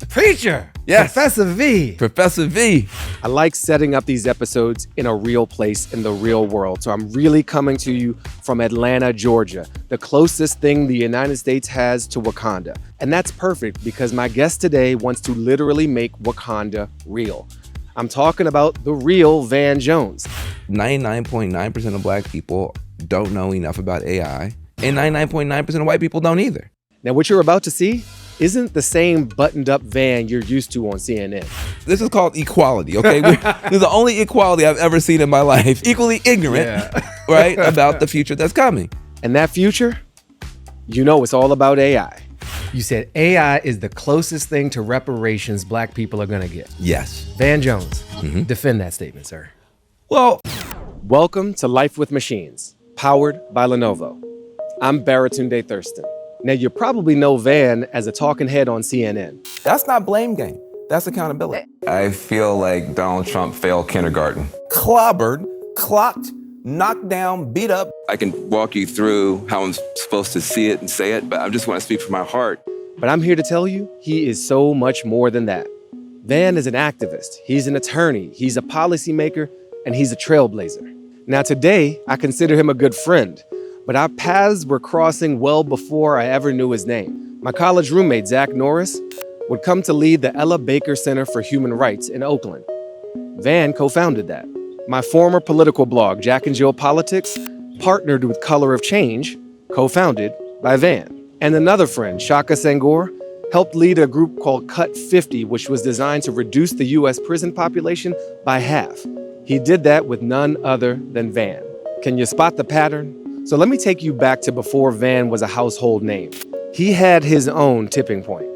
Preacher! Yes. Professor V. Professor V. I like setting up these episodes in a real place in the real world. So I'm really coming to you from Atlanta, Georgia, the closest thing the United States has to Wakanda. And that's perfect because my guest today wants to literally make Wakanda real. I'm talking about the real Van Jones. 99.9% of black people don't know enough about AI, and 99.9% of white people don't either. Now, what you're about to see isn't the same buttoned-up Van you're used to on CNN. This is called equality, okay? This is the only equality I've ever seen in my life. Equally ignorant, right, about the future that's coming. And that future, you know it's all about AI. You said AI is the closest thing to reparations black people are gonna get. Yes. Van Jones, defend that statement, sir. Well, Welcome to Life with Machines, powered by Lenovo. I'm Baratunde Thurston. Now, you probably know Van as a talking head on CNN. that's not blame game. That's accountability. I feel like Donald Trump failed kindergarten. Clobbered, clocked, knocked down, beat up. I can walk you through how I'm supposed to see it and say it, but I just want to speak from my heart. But I'm here to tell you, he is so much more than that. Van is an activist, he's an attorney, he's a policymaker, and he's a trailblazer. Now today, I consider him a good friend, but our paths were crossing well before I ever knew his name. My college roommate, Zach Norris, would come to lead the Ella Baker Center for Human Rights in Oakland. Van co-founded that. My former political blog, Jack and Jill Politics, partnered with Color of Change, co-founded by Van. And another friend, Shaka Sangor, helped lead a group called Cut 50, which was designed to reduce the US prison population by half. He did that with none other than Van. Can you spot the pattern? So let me take you back to before Van was a household name. He had his own tipping point.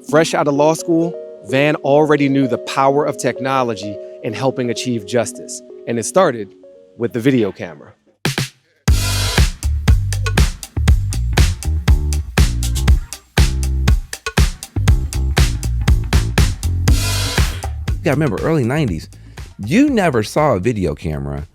Fresh out of law school, Van already knew the power of technology in helping achieve justice. And it started with the video camera. You gotta remember, early 90s, you never saw a video camera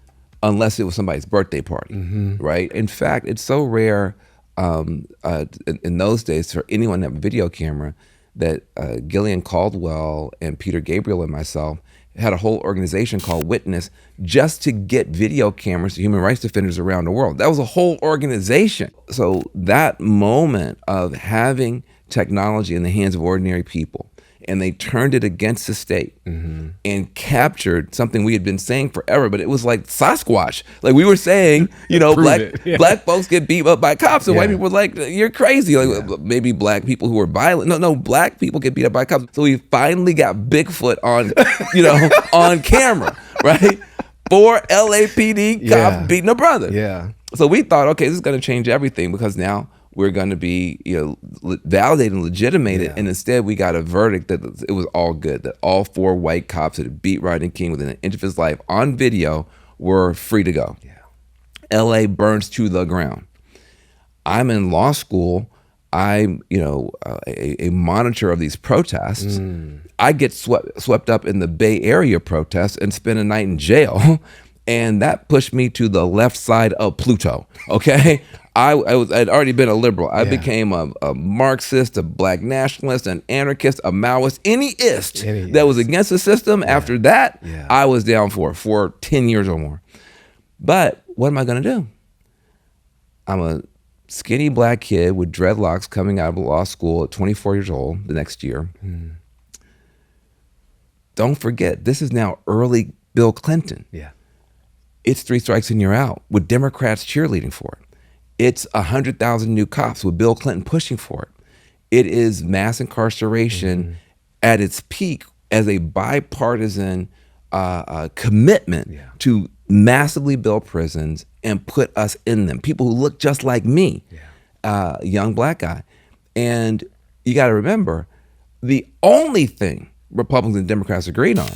unless it was somebody's birthday party, right? In fact, it's so rare in those days for anyone to have a video camera that Gillian Caldwell and Peter Gabriel and myself had a whole organization called Witness just to get video cameras to human rights defenders around the world. That was a whole organization. So that moment of having technology in the hands of ordinary people, and they turned it against the state and captured something we had been saying forever, but it was like Sasquatch. Like we were saying, black folks get beat up by cops, and white people were like, you're crazy. Like maybe black people who are violent. No, black people get beat up by cops. So we finally got Bigfoot on, on camera, right? 4 LAPD cops beating a brother. Yeah. So we thought, okay, this is going to change everything because now we're going to be, validated and legitimated. And instead, we got a verdict that it was all good, that all 4 white cops that beat Rodney King within an inch of his life on video were free to go. Yeah. LA burns to the ground. I'm in law school. I'm, a monitor of these protests. I get swept up in the Bay Area protests and spend a night in jail. And that pushed me to the left side of Pluto, okay? I'd already been a liberal. I became a Marxist, a black nationalist, an anarchist, a Maoist, any-ist that was against the system. After that, I was down for 10 years or more. But what am I gonna do? I'm a skinny black kid with dreadlocks coming out of law school at 24 years old the next year. Don't forget, this is now early Bill Clinton. Yeah. It's 3 strikes and you're out with Democrats cheerleading for it. It's 100,000 new cops with Bill Clinton pushing for it. It is mass incarceration at its peak as a bipartisan commitment to massively build prisons and put us in them. People who look just like me, young black guy. And you got to remember, the only thing Republicans and Democrats agreed on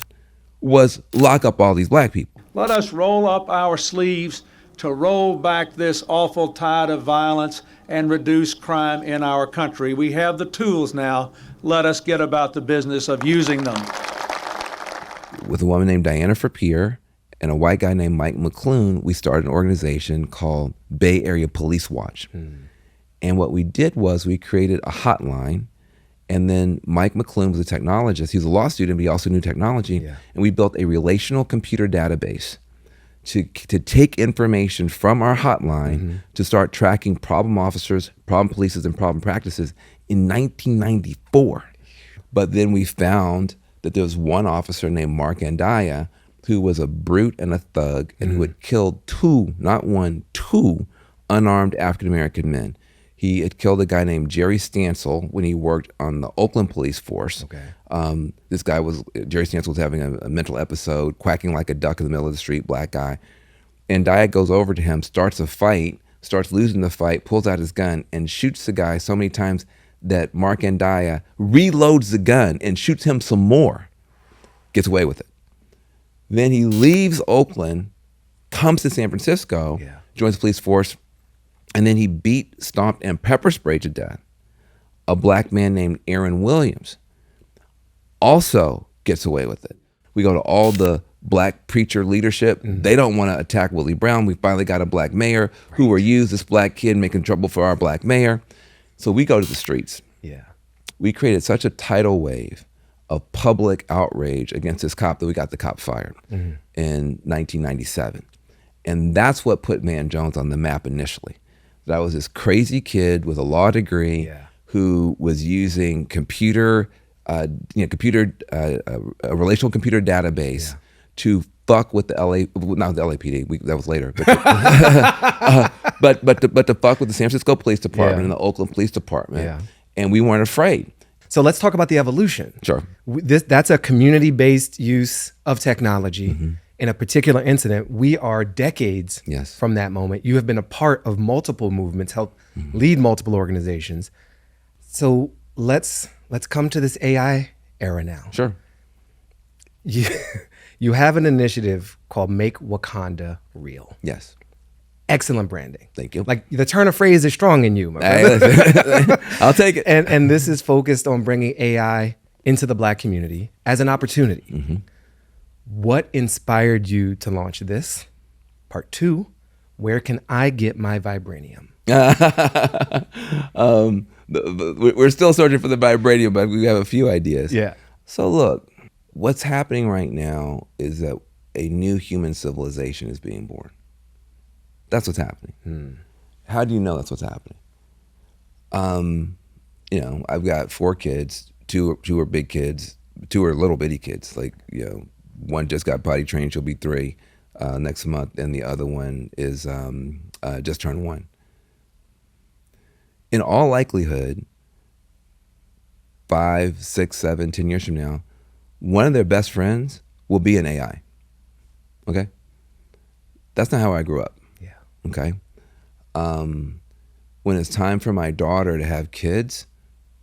was lock up all these black people. Let us roll up our sleeves to roll back this awful tide of violence and reduce crime in our country. We have the tools now. Let us get about the business of using them. With a woman named Diana Frappier and a white guy named Mike McClune, we started an organization called Bay Area Police Watch. And what we did was we created a hotline, And then Mike McClune was a technologist. He was a law student, but he also knew technology. Yeah. And we built a relational computer database to take information from our hotline to start tracking problem officers, problem polices, and problem practices in 1994. But then we found that there was one officer named Mark Andaya who was a brute and a thug and who had killed two, not one, two unarmed African-American men. He had killed a guy named Jerry Stansel when he worked on the Oakland police force. Okay. Jerry Stansel was having a mental episode, quacking like a duck in the middle of the street, black guy. And Dyack goes over to him, starts a fight, starts losing the fight, pulls out his gun and shoots the guy so many times that Mark Andaya reloads the gun and shoots him some more, gets away with it. Then he leaves Oakland, comes to San Francisco, joins the police force, and then he beat, stomped, and pepper sprayed to death a black man named Aaron Williams. Also gets away with it. We go to all the black preacher leadership. They don't want to attack Willie Brown. We finally got a black mayor. Who are you, this black kid making trouble for our black mayor? So we go to the streets. Yeah. We created such a tidal wave of public outrage against this cop that we got the cop fired in 1997. And that's what put Van Jones on the map initially. That was this crazy kid with a law degree who was using a relational computer database to fuck with the not the LAPD. That was later. But to fuck with the San Francisco Police Department and the Oakland Police Department, and we weren't afraid. So let's talk about the evolution. Sure. That's a community-based use of technology. In a particular incident, we are decades from that moment. You have been a part of multiple movements, helped lead multiple organizations. So let's come to this AI era now. Sure. You have an initiative called Make Wakanda Real. Yes. Excellent branding. Thank you. Like the turn of phrase is strong in you, my brother. I'll take it. And this is focused on bringing AI into the Black community as an opportunity. What inspired you to launch this? Part 2, where can I get my vibranium? We're still searching for the vibranium, but we have a few ideas. Yeah. So look, what's happening right now is that a new human civilization is being born. That's what's happening. How do you know that's what's happening? I've got 4 kids. Two are big kids. 2 are little bitty kids. One just got potty trained. She'll be 3 next month, and the other one is just turned 1. In all likelihood, 5, 6, 7, 10 years from now, one of their best friends will be an AI. Okay? That's not how I grew up. Yeah. Okay? When it's time for my daughter to have kids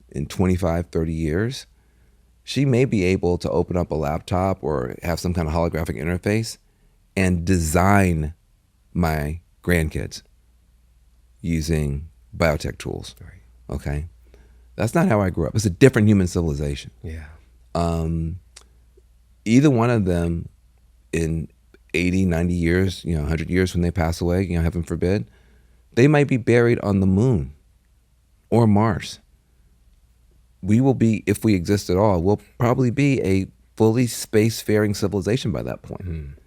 in 25, 30 years, she may be able to open up a laptop or have some kind of holographic interface and design my grandkids using biotech tools. Right. Okay? That's not how I grew up. It's a different human civilization. Yeah. Either one of them in 80, 90 years, 100 years when they pass away, heaven forbid, they might be buried on the moon or Mars. We will be, if we exist at all, we'll probably be a fully spacefaring civilization by that point.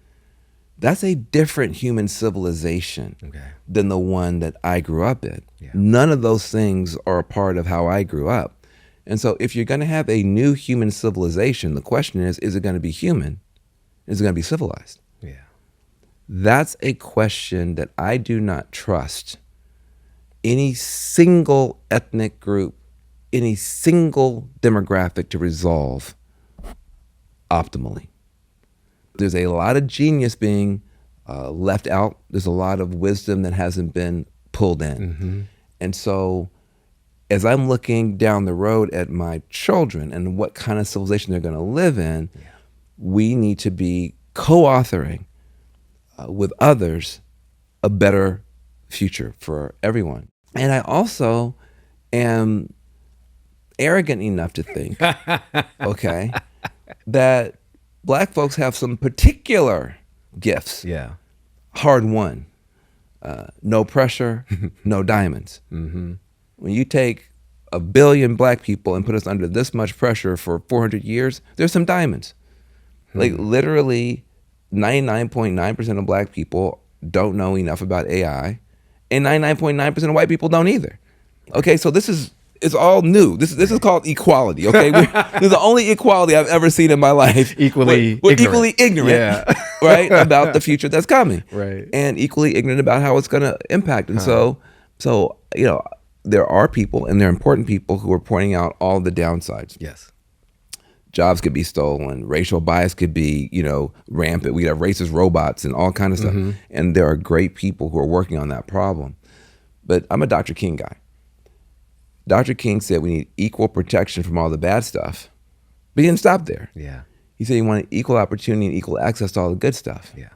That's a different human civilization than the one that I grew up in. Yeah. None of those things are a part of how I grew up. And so if you're going to have a new human civilization, the question is it going to be human? Is it going to be civilized? Yeah. That's a question that I do not trust any single ethnic group, any single demographic to resolve optimally. There's a lot of genius being left out. There's a lot of wisdom that hasn't been pulled in. And so as I'm looking down the road at my children and what kind of civilization they're going to live in, we need to be co-authoring with others a better future for everyone. And I also am arrogant enough to think, that Black folks have some particular gifts. Yeah. Hard won. No pressure, no diamonds. When you take 1 billion black people and put us under this much pressure for 400 years, there's some diamonds. Like literally 99.9% of black people don't know enough about AI, and 99.9% of white people don't either. Okay, so it's all new. This is called equality. Okay, this is the only equality I've ever seen in my life. Equally we're ignorant. equally ignorant, Yeah. right, about the future that's coming, Right. and equally ignorant about how it's going to impact. And so there are people, and there are important people who are pointing out all the downsides. Yes. Jobs could be stolen, racial bias could be, rampant. We have racist robots and all kind of stuff. And there are great people who are working on that problem. But I'm a Dr. King guy. Dr. King said we need equal protection from all the bad stuff. But he didn't stop there. Yeah. He said he wanted equal opportunity and equal access to all the good stuff. Yeah.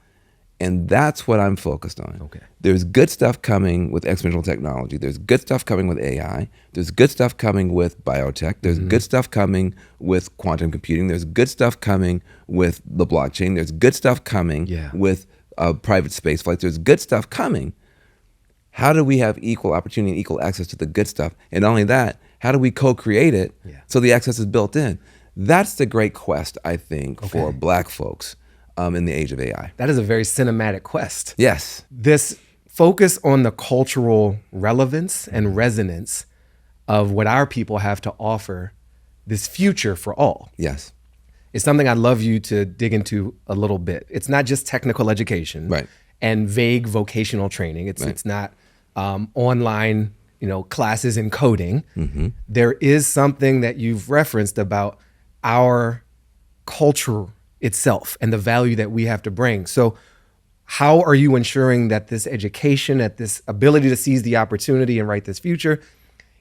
And that's what I'm focused on. Okay. There's good stuff coming with exponential technology. There's good stuff coming with AI. There's good stuff coming with biotech. There's good stuff coming with quantum computing. There's good stuff coming with the blockchain. There's good stuff coming with private space flights. There's good stuff coming. How do we have equal opportunity and equal access to the good stuff? And not only that, how do we co-create it so the access is built in? That's the great quest, I think, for black folks. In the age of AI. That is a very cinematic quest. Yes. This focus on the cultural relevance and resonance of what our people have to offer, this future for all. Yes. It's something I'd love you to dig into a little bit. It's not just technical education and vague vocational training. It's not online, classes in coding. There is something that you've referenced about our culture itself and the value that we have to bring. So how are you ensuring that this education, that this ability to seize the opportunity and write this future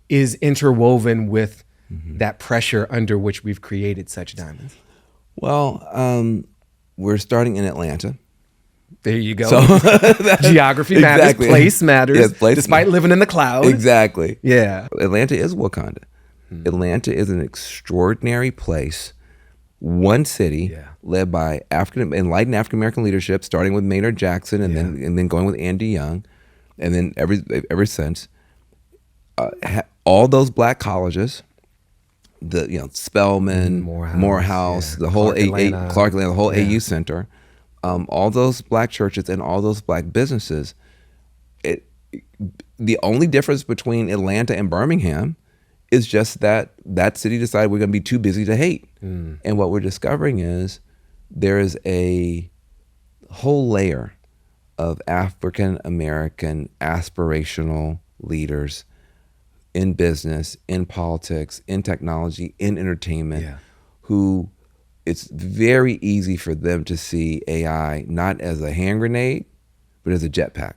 is interwoven with that pressure under which we've created such diamonds? Well, we're starting in Atlanta. There you go. So Geography matters, place matters, yes, place despite living in the cloud. Exactly. Yeah. Atlanta is Wakanda. Atlanta is an extraordinary place. One city led by enlightened African-American leadership, starting with Maynard Jackson and then going with Andy Young, and then ever since. All those black colleges, Spelman, Morehouse, the whole Clark Atlanta, the whole AU Center, all those black churches and all those black businesses. The only difference between Atlanta and Birmingham is just that city decided we're going to be too busy to hate. And what we're discovering is there is a whole layer of African American aspirational leaders in business, in politics, in technology, in entertainment, who it's very easy for them to see AI not as a hand grenade, but as a jetpack.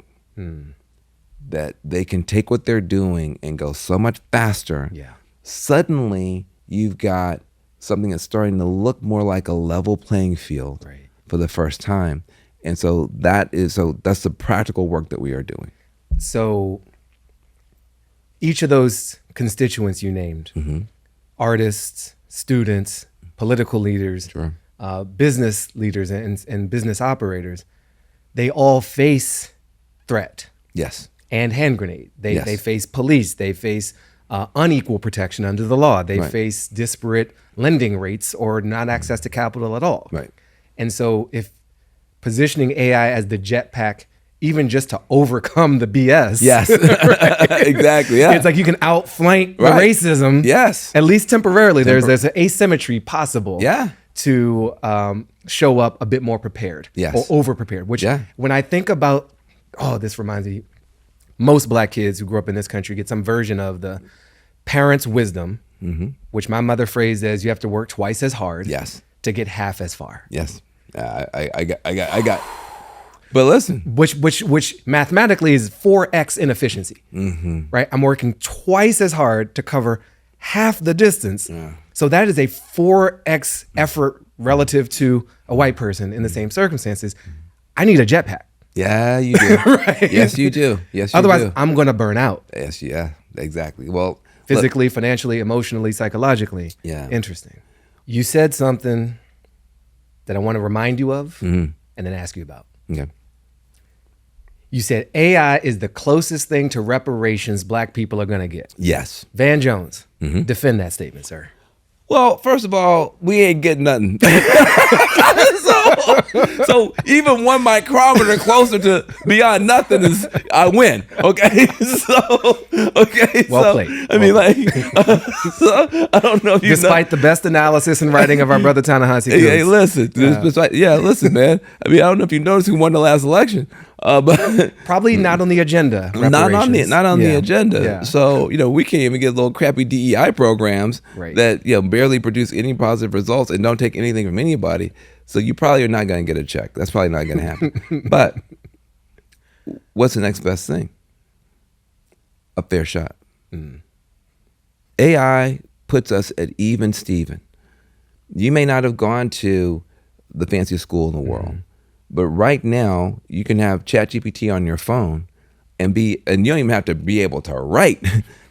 That they can take what they're doing and go so much faster. Suddenly, you've got something that's starting to look more like a level playing field for the first time. And so that's the practical work that we are doing. So each of those constituents you named, artists, students, political leaders, business leaders and business operators, they all face threat. Yes. And hand grenade. They face police. They face unequal protection under the law. They face disparate lending rates or not access to capital at all. And so if positioning AI as the jetpack, even just to overcome the BS. Exactly. It's like you can outflank the racism. At least temporarily. There's an asymmetry possible. To show up a bit more prepared or over prepared. Which when I think about, this reminds me, most black kids who grew up in this country get some version of the parents' wisdom, which my mother phrased as you have to work twice as hard to get half as far. I got. But listen, which mathematically is 4x inefficiency, right? I'm working twice as hard to cover half the distance. So that is a 4x effort relative to a white person in the same circumstances. I need a jetpack. Yeah, you do. Yes, you do. Yes, you Otherwise, do. I'm going to burn out. Yes, exactly. Well, physically, financially, emotionally, psychologically. Interesting. You said something that I want to remind you of and then ask you about. You said AI is the closest thing to reparations black people are going to get. Yes. Van Jones. Defend that statement, sir. Well, first of all, we ain't getting nothing. so even 1 micrometer closer to beyond nothing is I win. Okay, Well played. I mean, so I don't know if you Despite the best analysis and writing of our brother Ta-Nehisi Coates. Hey, listen, listen, man. I mean, I don't know if you noticed who won the last election, but probably not on the agenda. Not on the agenda. Yeah. So we can't even get little crappy DEI programs that barely produce any positive results and don't take anything from anybody. So you probably are not going to get a check. That's probably not going to happen. But what's the next best thing? A fair shot. AI puts us at even Steven. You may not have gone to the fanciest school in the world, but right now you can have ChatGPT on your phone and you don't even have to be able to write.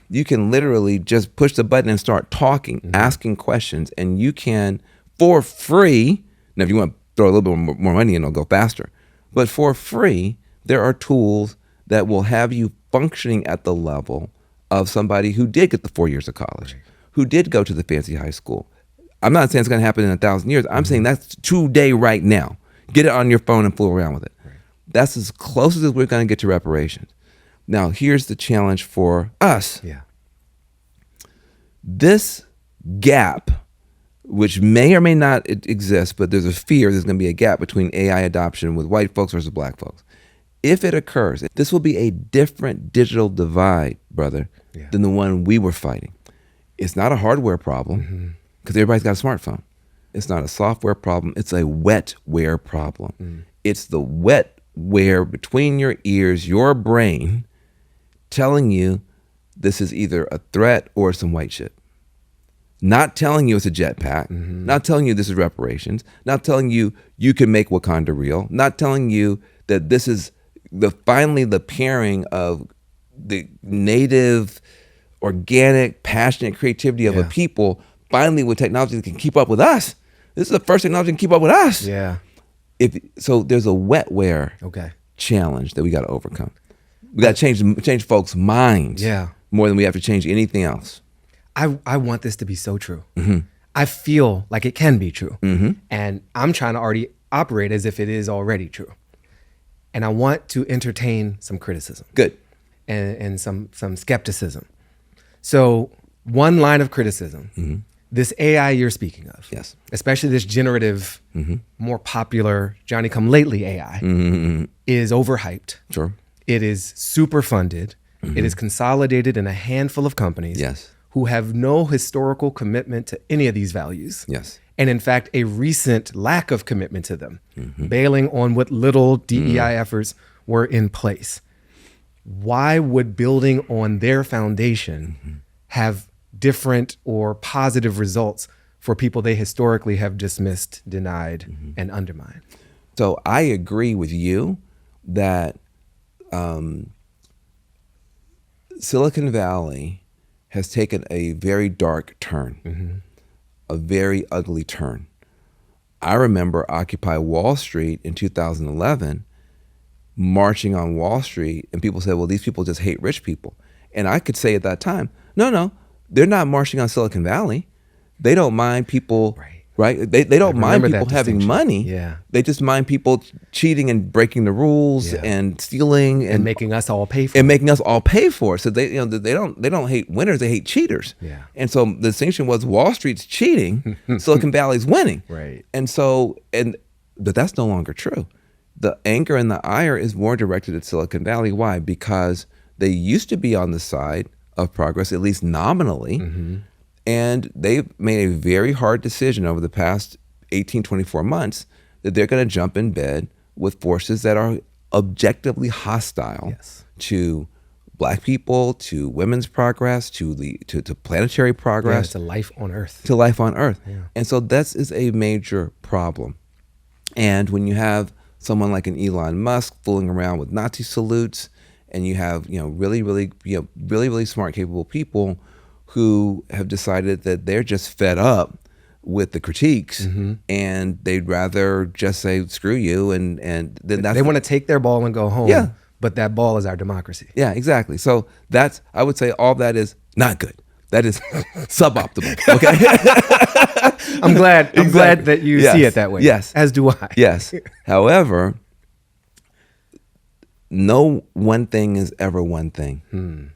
You can literally just push the button and start talking, asking questions, and you can, for free. Now, if you want to throw a little bit more money in, it'll go faster. But for free, there are tools that will have you functioning at the level of somebody who did get the 4 years of college, who did go to the fancy high school. I'm not saying it's going to happen in 1,000 years. I'm saying that's today, right now. Get it on your phone and fool around with it. That's as close as we're going to get to reparations. Now, here's the challenge for us. Yeah. This gap, which may or may not exist, but there's a fear there's going to be a gap between AI adoption with white folks versus black folks. If it occurs, this will be a different digital divide, brother, than the one we were fighting. It's not a hardware problem because everybody's got a smartphone. It's not a software problem. It's a wetware problem. It's the wetware between your ears, your brain, telling you this is either a threat or some white shit. Not telling you it's a jetpack, not telling you this is reparations, not telling you you can make Wakanda real, not telling you that this is finally the pairing of the native, organic, passionate creativity of a people, finally with technology that can keep up with us. This is the first technology that can keep up with us. Yeah. So there's a wetware challenge that we got to overcome. We got to change folks' minds more than we have to change anything else. I want this to be so true. I feel like it can be true. And I'm trying to already operate as if it is already true. And I want to entertain some criticism. Good. And some skepticism. So one line of criticism, this AI you're speaking of, especially this generative, more popular Johnny-come-lately AI, is overhyped. Sure. It is super funded. It is consolidated in a handful of companies who have no historical commitment to any of these values. And in fact, a recent lack of commitment to them, bailing on what little DEI efforts were in place. Why would building on their foundation have different or positive results for people they historically have dismissed, denied, and undermined? So I agree with you that Silicon Valley has taken a very dark turn, a very ugly turn. I remember Occupy Wall Street in 2011, marching on Wall Street, and people said, well, these people just hate rich people. And I could say at that time, no, they're not marching on Silicon Valley. They don't mind people, right? They don't mind people having money. They just mind people cheating and breaking the rules and stealing and making us all pay for it. And making us all pay for it. So they don't hate winners, they hate cheaters. And so the distinction was Wall Street's cheating, Silicon Valley's winning. But that's no longer true. The anger and the ire is more directed at Silicon Valley. Why? Because they used to be on the side of progress, at least nominally. And they've made a very hard decision over the past 18, 24 months that they're going to jump in bed with forces that are objectively hostile to Black people, to women's progress, to planetary progress. To life on Earth. To life on Earth. And so this is a major problem. And when you have someone like an Elon Musk fooling around with Nazi salutes, and you have really smart, capable people who have decided that they're just fed up with the critiques and they'd rather just say screw you, and then they want to take their ball and go home. But that ball is our democracy. Exactly. So I would say all that is not good. That is suboptimal. Okay. I'm glad that you see it that way. Yes. As do I. Yes. However, no one thing is ever one thing.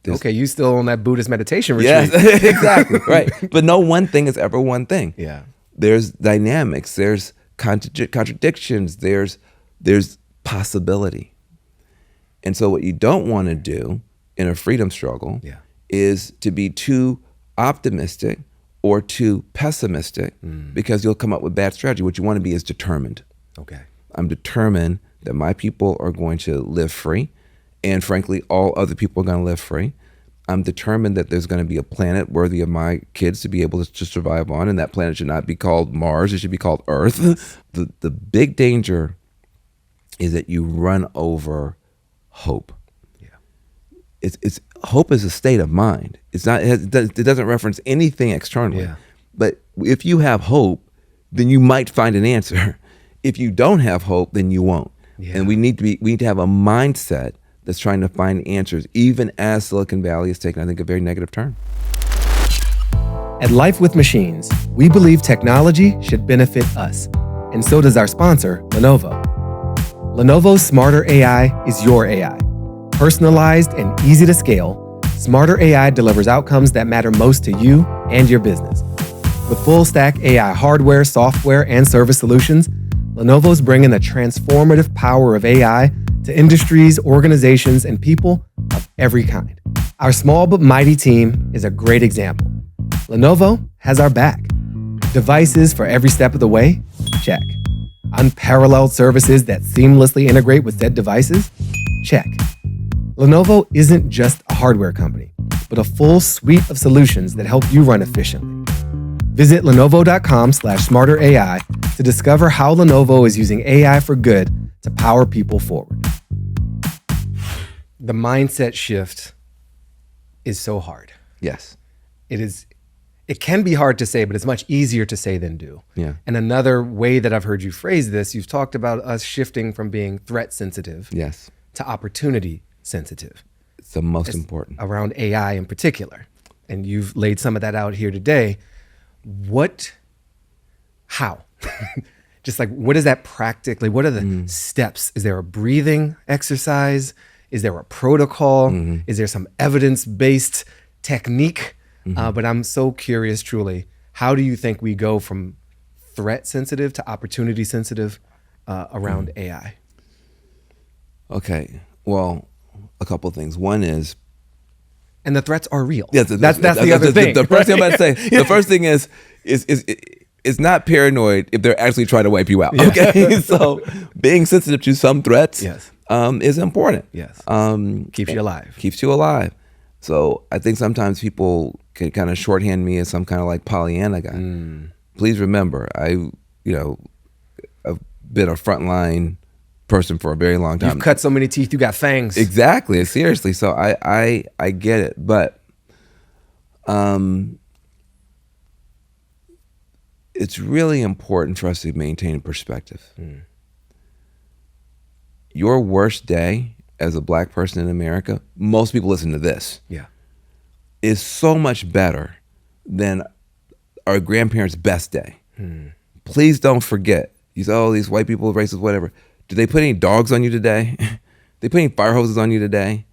Okay, you still on that Buddhist meditation retreat. Yes, exactly. Right. But no one thing is ever one thing. Yeah. There's dynamics, there's contradictions, there's possibility. And so what you don't want to do in a freedom struggle is to be too optimistic or too pessimistic because you'll come up with bad strategy. What you want to be is determined. Okay. I'm determined that my people are going to live free, and frankly, all other people are going to live free. I'm determined that there's going to be a planet worthy of my kids to be able to survive on, and that planet should not be called Mars, it should be called Earth. The big danger is that you run over hope. Yeah. It's hope is a state of mind. It's not. It doesn't reference anything externally. Yeah. But if you have hope, then you might find an answer. If you don't have hope, then you won't. Yeah. And we need to have a mindset that's trying to find answers, even as Silicon Valley is taking, I think, a very negative turn. At Life with Machines, we believe technology should benefit us, and so does our sponsor, Lenovo. Lenovo's Smarter AI is your AI. Personalized and easy to scale, Smarter AI delivers outcomes that matter most to you and your business. With full-stack AI hardware, software, and service solutions, Lenovo's bringing the transformative power of AI to industries, organizations, and people of every kind. Our small but mighty team is a great example. Lenovo has our back. Devices for every step of the way? Check. Unparalleled services that seamlessly integrate with said devices? Check. Lenovo isn't just a hardware company, but a full suite of solutions that help you run efficiently. Visit Lenovo.com/smarterAI to discover how Lenovo is using AI for good to power people forward. The mindset shift is so hard. Yes. It can be hard to say, but it's much easier to say than do. Yeah. And another way that I've heard you phrase this, you've talked about us shifting from being threat sensitive to opportunity sensitive. It's the most important. Around AI in particular. And you've laid some of that out here today. How? Just like, what is that practically? What are the steps? Is there a breathing exercise? Is there a protocol? Is there some evidence-based technique? But I'm so curious, truly, how do you think we go from threat sensitive to opportunity sensitive around AI? Okay, well, a couple of things. One is, and the threats are real. Yes, that's the other thing. The first thing I'm about to say. The first thing is not paranoid if they're actually trying to wipe you out. Yeah. Okay, so being sensitive to some threats is important. Yes, keeps you alive. Keeps you alive. So I think sometimes people can kind of shorthand me as some kind of like Pollyanna guy. Please remember, I've been a frontline person for a very long time. You've cut so many teeth, you got fangs. Exactly, seriously. So I get it, but it's really important for us to maintain perspective. Your worst day as a Black person in America, most people listen to this, is so much better than our grandparents' best day. Please don't forget. You say, oh, these white people are racist, whatever. Did they put any dogs on you today? Did they put any fire hoses on you today?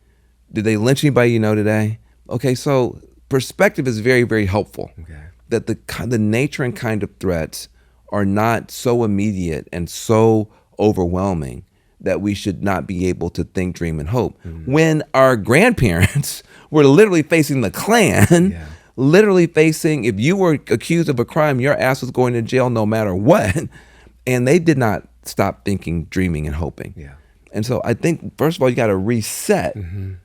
Did they lynch anybody you know today? Okay, so perspective is very, very helpful. Okay. That the nature and kind of threats are not so immediate and so overwhelming that we should not be able to think, dream, and hope. When our grandparents were literally facing the Klan, literally facing, if you were accused of a crime, your ass was going to jail no matter what. And they did not stop thinking, dreaming, and hoping. And so I think, first of all, you got to reset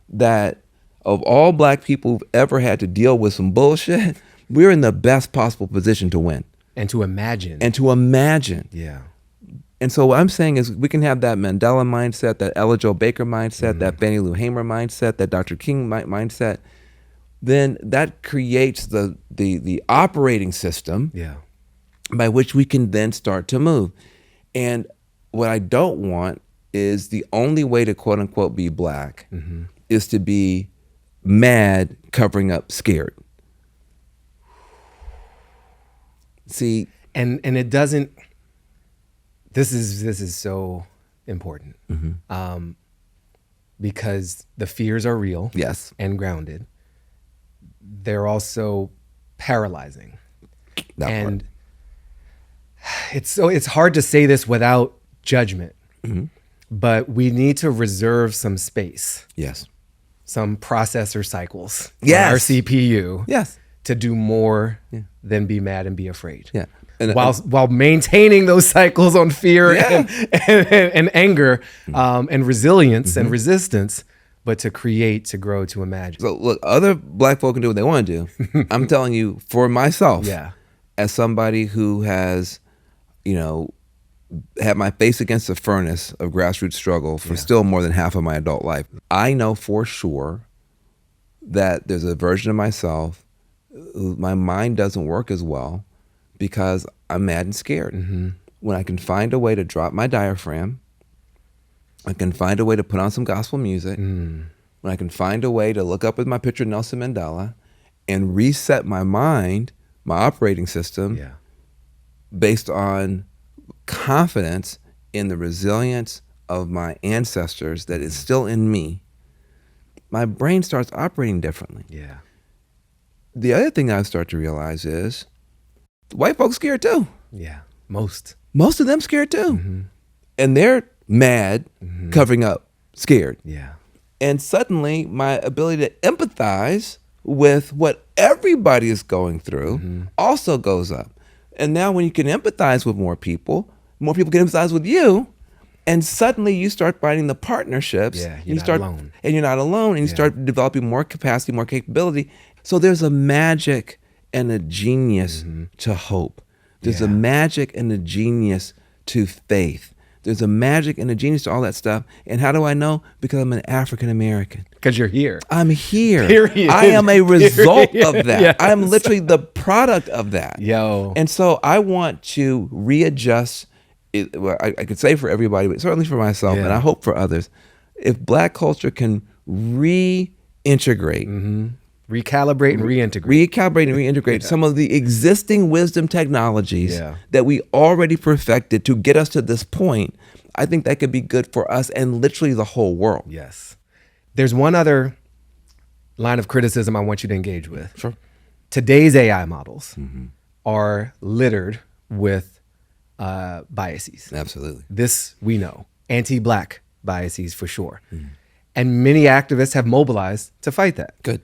that of all Black people who've ever had to deal with some bullshit, we're in the best possible position to win. And to imagine. Yeah. And so what I'm saying is we can have that Mandela mindset, that Ella Jo Baker mindset, that Fannie Lou Hamer mindset, that Dr. King mindset. Then that creates the operating system by which we can then start to move. And what I don't want is the only way to quote unquote be Black is to be mad, covering up, scared. See, and it doesn't. This is so important, because the fears are real, yes, and grounded. They're also paralyzing, and it's hard to say this without judgment, but we need to reserve some space. Yes. Some processor cycles. Yes. On our CPU. Yes. To do more than be mad and be afraid. Yeah. And, while maintaining those cycles on fear and anger, and resilience and resistance, but to create, to grow, to imagine. So look, other black folk can do what they want to do. I'm telling you, for myself, as somebody who has, had my face against the furnace of grassroots struggle for still more than half of my adult life, I know for sure that there's a version of myself who my mind doesn't work as well because I'm mad and scared. When I can find a way to drop my diaphragm, I can find a way to put on some gospel music, when I can find a way to look up with my picture of Nelson Mandela and reset my mind, my operating system, based on confidence in the resilience of my ancestors that is still in me, my brain starts operating differently. The other thing I start to realize is white folks scared too. Most of them scared too. And they're mad, covering up, scared. And suddenly my ability to empathize with what everybody is going through also goes up. And now when you can empathize with more people can empathize with you. And suddenly you start finding the partnerships. You're not alone. And you're not alone. And you start developing more capacity, more capability. So there's a magic and a genius to hope. There's a magic and a genius to faith. There's a magic and a genius to all that stuff. And how do I know? Because I'm an African American. Because you're here. I'm here. Period. I am a result of that. Yes. I am literally the product of that. Yo. And so I want to readjust. I could say for everybody, but certainly for myself, and I hope for others, if Black culture can reintegrate, recalibrate and reintegrate some of the existing wisdom technologies that we already perfected to get us to this point, I think that could be good for us and literally the whole world. Yes. There's one other line of criticism I want you to engage with. Sure. Today's AI models are littered with biases. Absolutely. This we know. Anti-Black biases for sure. And many activists have mobilized to fight that. Good.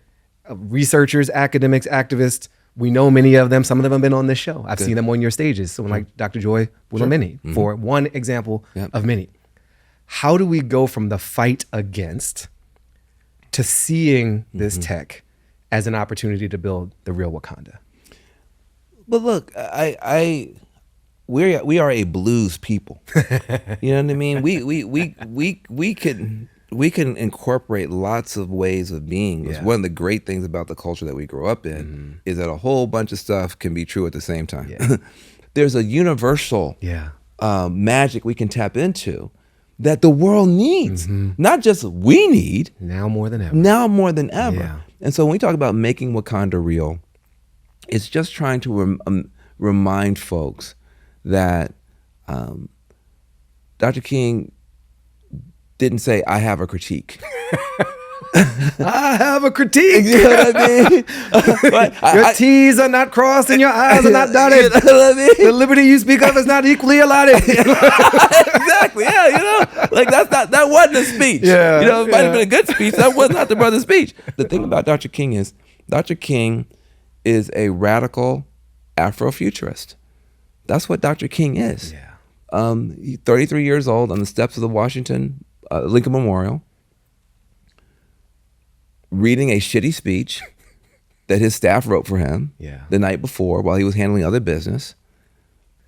Researchers, academics, activists, we know many of them. Some of them have been on this show. I've seen them on your stages. Someone like Dr. Joy Bulamini, for one example of many. How do we go from the fight against to seeing this tech as an opportunity to build the real Wakanda? But look, we are a blues people. You know what I mean? We can incorporate lots of ways of being. One of the great things about the culture that we grow up in is that a whole bunch of stuff can be true at the same time. There's a universal magic we can tap into that the world needs. Not just we need. Now more than ever. Yeah. And so when we talk about making Wakanda real, it's just trying to remind folks that Dr. King didn't say, I have a critique. I have a critique. You know what I mean? Your T's are not crossed and your I's are not dotted. You know what I mean? The liberty you speak of is not equally allotted. Exactly. Yeah, like that wasn't a speech. It might have been a good speech. That was not the brother's speech. The thing about Dr. King is a radical Afrofuturist. That's what Dr. King is. He's 33 years old on the steps of the Washington Lincoln Memorial, reading a shitty speech that his staff wrote for him the night before while he was handling other business.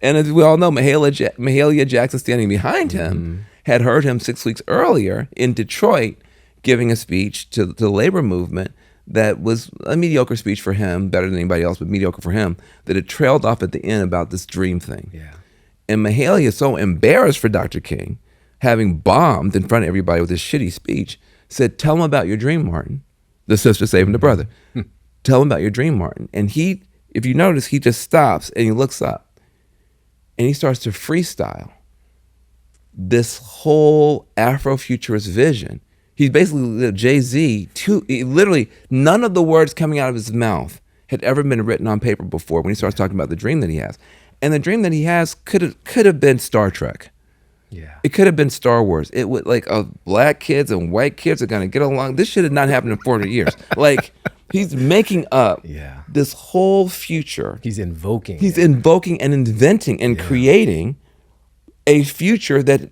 And as we all know, Mahalia Jackson standing behind him had heard him 6 weeks earlier in Detroit giving a speech to the labor movement that was a mediocre speech for him, better than anybody else, but mediocre for him, that it trailed off at the end about this dream thing. And Mahalia is so embarrassed for Dr. King, having bombed in front of everybody with his shitty speech, said, tell him about your dream, Martin. The sister saving the brother. Tell him about your dream, Martin. And he, if you notice, he just stops and he looks up and he starts to freestyle this whole Afrofuturist vision. He's basically Jay-Z. Literally, none of the words coming out of his mouth had ever been written on paper before when he starts talking about the dream that he has. And the dream that he has could have been Star Trek. Yeah. It could have been Star Wars. It would black kids and white kids are gonna get along. This should have not happened in 400 years. Like, he's making up this whole future. He's invoking and inventing and creating a future that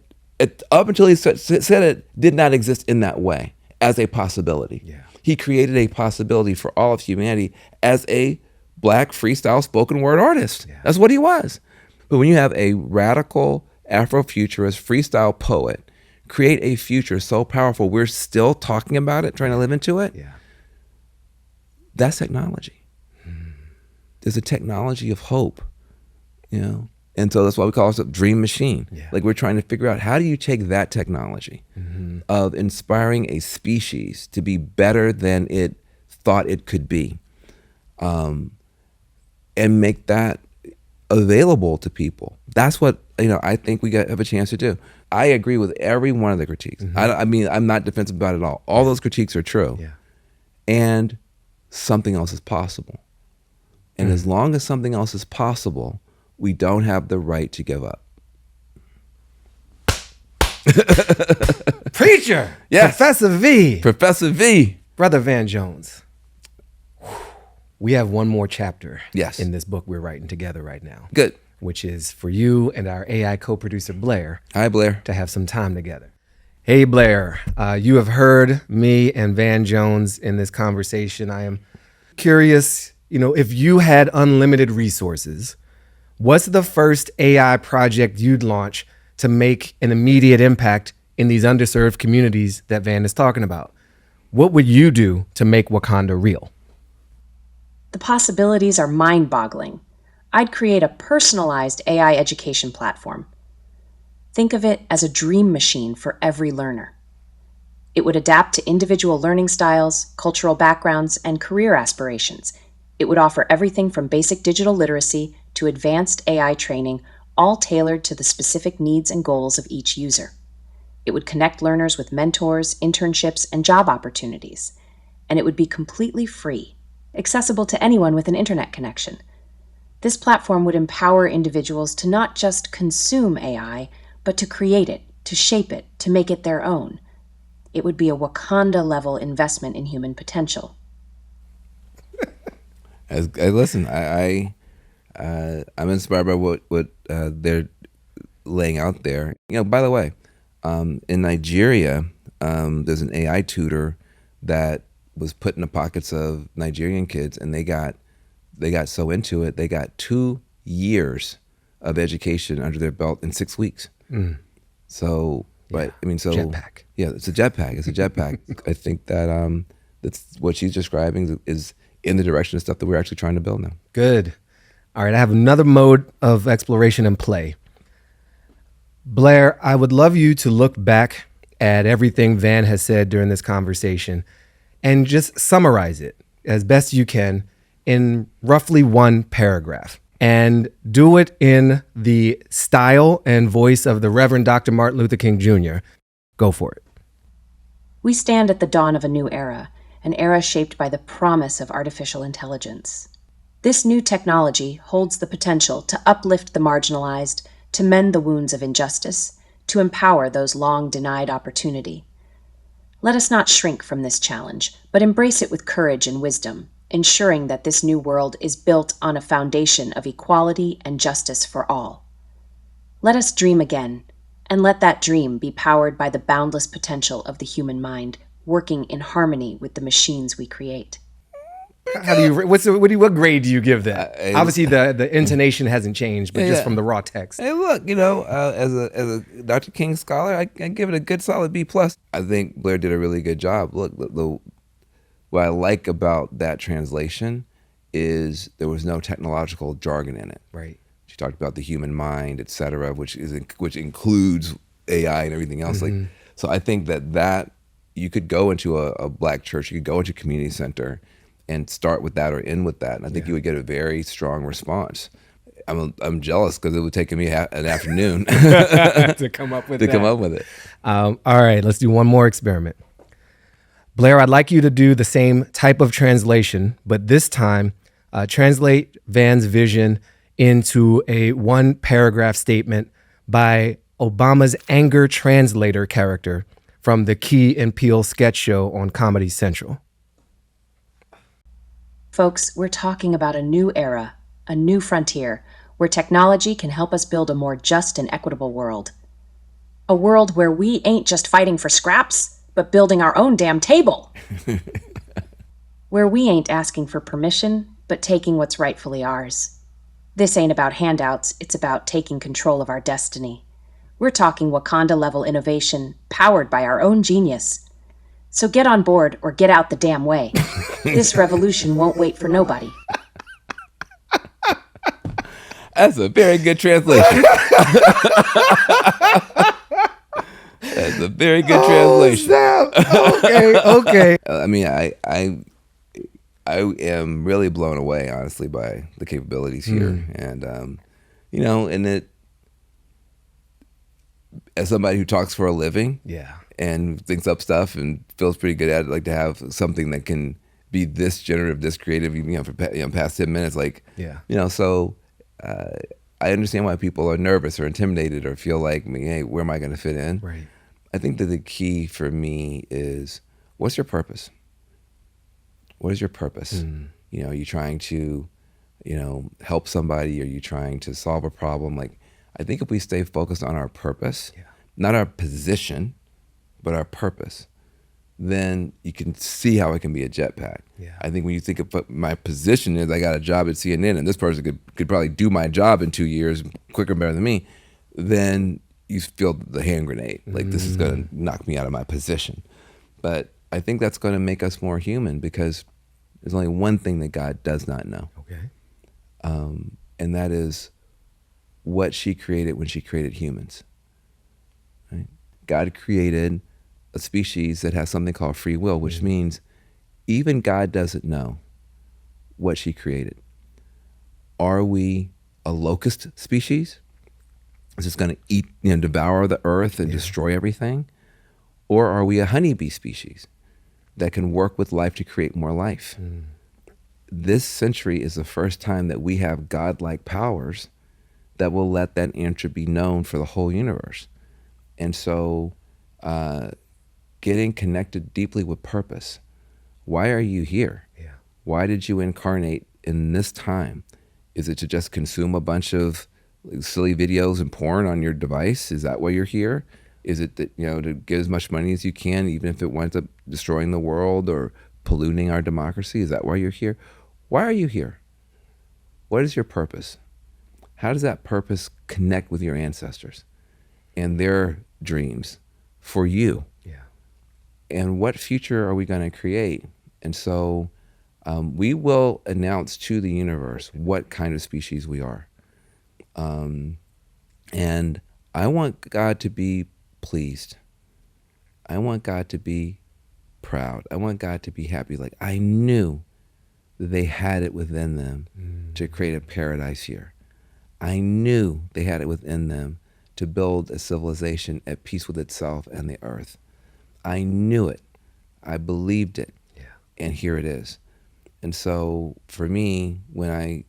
up until he said it did not exist in that way as a possibility. Yeah. He created a possibility for all of humanity as a black freestyle spoken word artist. Yeah. That's what he was. But when you have a radical Afrofuturist freestyle poet create a future so powerful we're still talking about it, trying to live into it, that's technology. There's a technology of hope, you know? And so that's why we call ourselves Dream Machine. Yeah. Like, we're trying to figure out, how do you take that technology of inspiring a species to be better than it thought it could be, and make that available to people? That's what, you know, I think we have a chance to do. I agree with every one of the critiques. I mean, I'm not defensive about it at all. All those critiques are true. Yeah. And something else is possible. And as long as something else is possible, we don't have the right to give up. Preacher! Yes. Professor V! Professor V! Brother Van Jones. We have one more chapter in this book we're writing together right now. Good. Which is for you and our AI co-producer, Blair. Hi, Blair. To have some time together. Hey, Blair. You have heard me and Van Jones in this conversation. I am curious, you know, if you had unlimited resources, what's the first AI project you'd launch to make an immediate impact in these underserved communities that Van is talking about? What would you do to make Wakanda real? The possibilities are mind-boggling. I'd create a personalized AI education platform. Think of it as a dream machine for every learner. It would adapt to individual learning styles, cultural backgrounds, and career aspirations. It would offer everything from basic digital literacy to advanced AI training, all tailored to the specific needs and goals of each user. It would connect learners with mentors, internships, and job opportunities. And it would be completely free, accessible to anyone with an internet connection. This platform would empower individuals to not just consume AI, but to create it, to shape it, to make it their own. It would be a Wakanda-level investment in human potential. Listen, I'm inspired by what they're laying out there. You know, by the way, in Nigeria, there's an AI tutor that was put in the pockets of Nigerian kids, and they got so into it, they got 2 years of education under their belt in 6 weeks. So, right? I mean, so jetpack. Yeah, it's a jetpack. It's a jetpack. I think that that's what she's describing is in the direction of stuff that we're actually trying to build now. Good. All right, I have another mode of exploration and play. Blair, I would love you to look back at everything Van has said during this conversation and just summarize it as best you can in roughly one paragraph. And do it in the style and voice of the Reverend Dr. Martin Luther King Jr. Go for it. We stand at the dawn of a new era, an era shaped by the promise of artificial intelligence. This new technology holds the potential to uplift the marginalized, to mend the wounds of injustice, to empower those long denied opportunity. Let us not shrink from this challenge, but embrace it with courage and wisdom, ensuring that this new world is built on a foundation of equality and justice for all. Let us dream again, and let that dream be powered by the boundless potential of the human mind, working in harmony with the machines we create. How do you? What grade do you give that? Obviously, the intonation hasn't changed, but just from the raw text. Hey, look, you know, as a Dr. King scholar, I give it a good solid B+. I think Blair did a really good job. Look, what I like about that translation is there was no technological jargon in it. Right. She talked about the human mind, et cetera, which includes AI and everything else. Like, so I think that you could go into a black church, you could go into a community center and start with that or end with that. And I think you would get a very strong response. I'm jealous because it would take me an afternoon to come up with it. All right, let's do one more experiment. Blair, I'd like you to do the same type of translation, but this time translate Van's vision into a one paragraph statement by Obama's anger translator character from the Key and Peele sketch show on Comedy Central. Folks, we're talking about a new era, a new frontier, where technology can help us build a more just and equitable world. A world where we ain't just fighting for scraps, but building our own damn table. Where we ain't asking for permission, but taking what's rightfully ours. This ain't about handouts, it's about taking control of our destiny. We're talking Wakanda-level innovation, powered by our own genius. So get on board or get out the damn way. This revolution won't wait for nobody. That's a very good translation. That's a very good translation. Okay. I mean, I am really blown away, honestly, by the capabilities here, and and it, as somebody who talks for a living, and thinks up stuff and feels pretty good at it, like to have something that can be this generative, this creative, for past 10 minutes, so. I understand why people are nervous or intimidated or feel like, hey, where am I going to fit in? Right. I think that the key for me is, what's your purpose? What is your purpose? Are you trying to, help somebody? Are you trying to solve a problem? I think if we stay focused on our purpose, not our position, but our purpose, then you can see how it can be a jetpack. I think when you think of what my position is, I got a job at CNN and this person could probably do my job in 2 years quicker and better than me, then you feel the hand grenade. This is going to knock me out of my position. But I think that's going to make us more human, because there's only one thing that God does not know. Okay. And that is what she created when she created humans. Right? God created a species that has something called free will, which means even God doesn't know what she created. Are we a locust species? Is this going to eat, devour the earth and destroy everything? Or are we a honeybee species that can work with life to create more life? This century is the first time that we have godlike powers that will let that answer be known for the whole universe. And so, getting connected deeply with purpose. Why are you here? Why did you incarnate in this time? Is it to just consume a bunch of silly videos and porn on your device? Is that why you're here? Is it that, to get as much money as you can, even if it winds up destroying the world or polluting our democracy? Is that why you're here? Why are you here? What is your purpose? How does that purpose connect with your ancestors and their dreams for you? And what future are we going to create? And so we will announce to the universe what kind of species we are. And I want God to be pleased. I want God to be proud. I want God to be happy. I knew that they had it within them to create a paradise here. I knew they had it within them to build a civilization at peace with itself and the earth. I knew it. I believed it. And here it is. And so for me, when I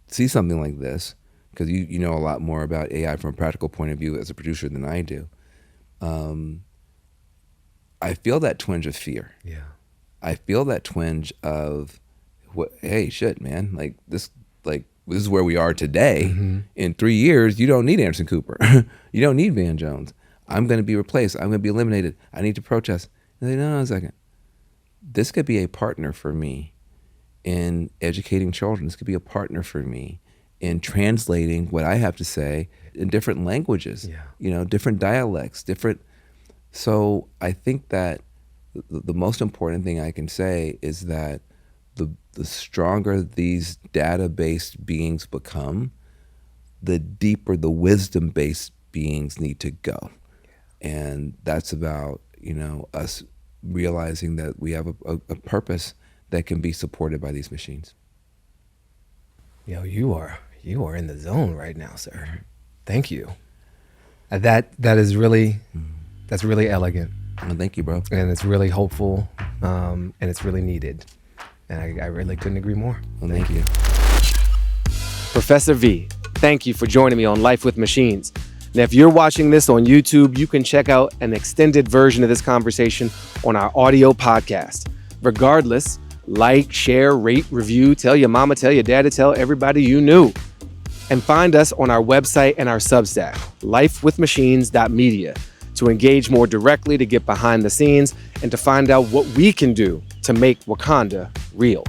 see something like this, because you know a lot more about AI from a practical point of view as a producer than I do, I feel that twinge of fear. I feel that twinge of, hey, shit, man, this is where we are today. In 3 years, you don't need Anderson Cooper. You don't need Van Jones. I'm going to be replaced. I'm going to be eliminated. I need to protest. And they no, a second. This could be a partner for me in educating children. This could be a partner for me in translating what I have to say in different languages, different dialects, So I think that the most important thing I can say is that the stronger these data-based beings become, the deeper the wisdom-based beings need to go. And that's about, us realizing that we have a purpose that can be supported by these machines. Yo, you are in the zone right now, sir. Thank you. That is really, that's really elegant. Well, thank you, bro. And it's really hopeful, and it's really needed. And I really couldn't agree more. Well, thank you. Professor V, thank you for joining me on Life with Machines. Now, if you're watching this on YouTube, you can check out an extended version of this conversation on our audio podcast. Regardless, like, share, rate, review, tell your mama, tell your daddy, tell everybody you knew. And find us on our website and our Substack, lifewithmachines.media, to engage more directly, to get behind the scenes, and to find out what we can do to make Wakanda real.